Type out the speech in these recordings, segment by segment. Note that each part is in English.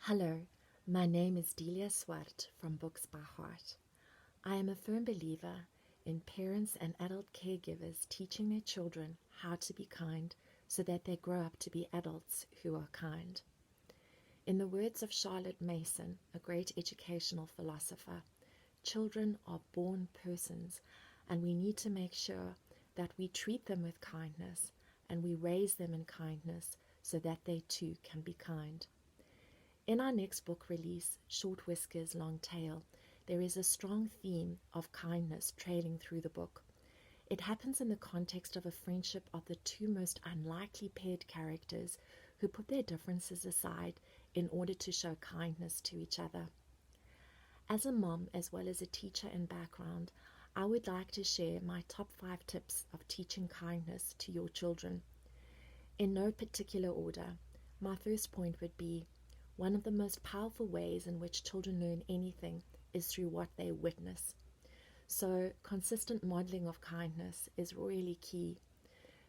Hello, my name is Delia Swart from Books by Heart. I am a firm believer in parents and adult caregivers teaching their children how to be kind so that they grow up to be adults who are kind. In the words of Charlotte Mason, a great educational philosopher, children are born persons, and we need to make sure that we treat them with kindness and we raise them in kindness so that they too can be kind. In our next book release, Short Whiskers, Long Tail, there is a strong theme of kindness trailing through the book. It happens in the context of a friendship of the two most unlikely paired characters who put their differences aside in order to show kindness to each other. As a mom, as well as a teacher in background, I would like to share my top 5 tips of teaching kindness to your children. In no particular order, my first point would be, one of the most powerful ways in which children learn anything is through what they witness. So, consistent modeling of kindness is really key.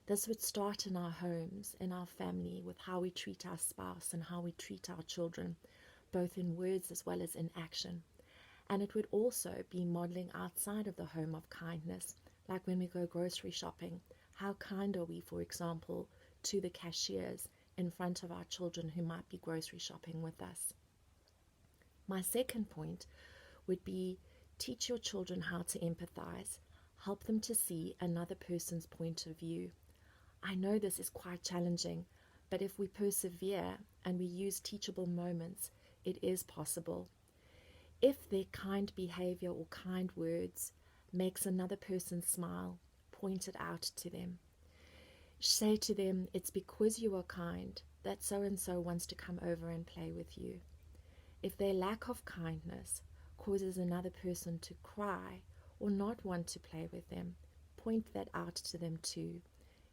This would start in our homes, in our family, with how we treat our spouse and how we treat our children, both in words as well as in action. And it would also be modeling outside of the home of kindness, like when we go grocery shopping. How kind are we, for example, to the cashiers in front of our children who might be grocery shopping with us? My second point would be teach your children how to empathize. Help them to see another person's point of view. I know this is quite challenging, but if we persevere and we use teachable moments, it is possible. If their kind behavior or kind words makes another person smile, point it out to them. Say to them, it's because you are kind that so-and-so wants to come over and play with you. If their lack of kindness causes another person to cry or not want to play with them, point that out to them too.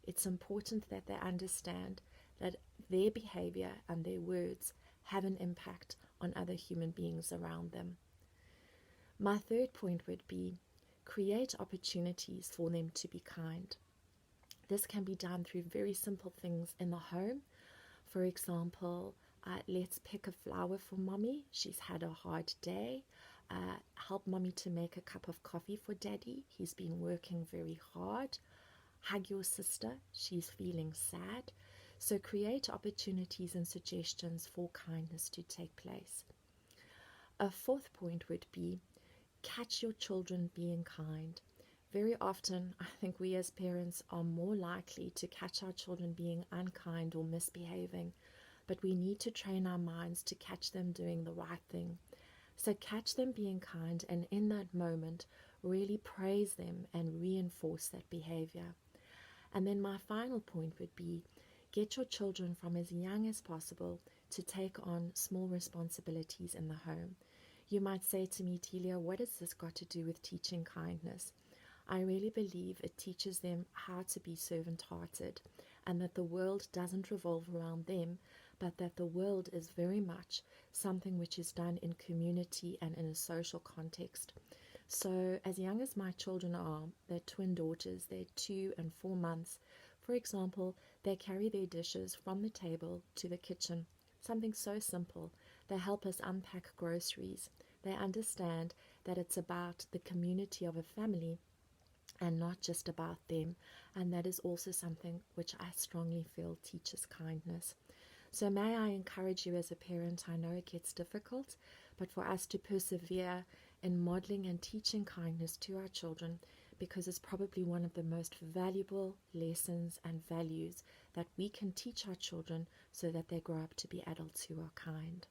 It's important that they understand that their behavior and their words have an impact on other human beings around them. My third point would be create opportunities for them to be kind. This can be done through very simple things in the home. For example, let's pick a flower for mommy. She's had a hard day. Help mommy to make a cup of coffee for daddy. He's been working very hard. Hug your sister. She's feeling sad. So create opportunities and suggestions for kindness to take place. A fourth point would be catch your children being kind. Very often, I think we as parents are more likely to catch our children being unkind or misbehaving, but we need to train our minds to catch them doing the right thing. So catch them being kind, and in that moment, really praise them and reinforce that behavior. And then my final point would be, get your children from as young as possible to take on small responsibilities in the home. You might say to me, Delia, what has this got to do with teaching kindness? I really believe it teaches them how to be servant-hearted, and that the world doesn't revolve around them, but that the world is very much something which is done in community and in a social context. So as young as my children are, they're twin daughters, they're 2 and 4 months. For example, they carry their dishes from the table to the kitchen. Something so simple. They help us unpack groceries. They understand that it's about the community of a family and not just about them, and that is also something which I strongly feel teaches kindness. So may I encourage you as a parent, I know it gets difficult, but for us to persevere in modeling and teaching kindness to our children, because it's probably one of the most valuable lessons and values that we can teach our children so that they grow up to be adults who are kind.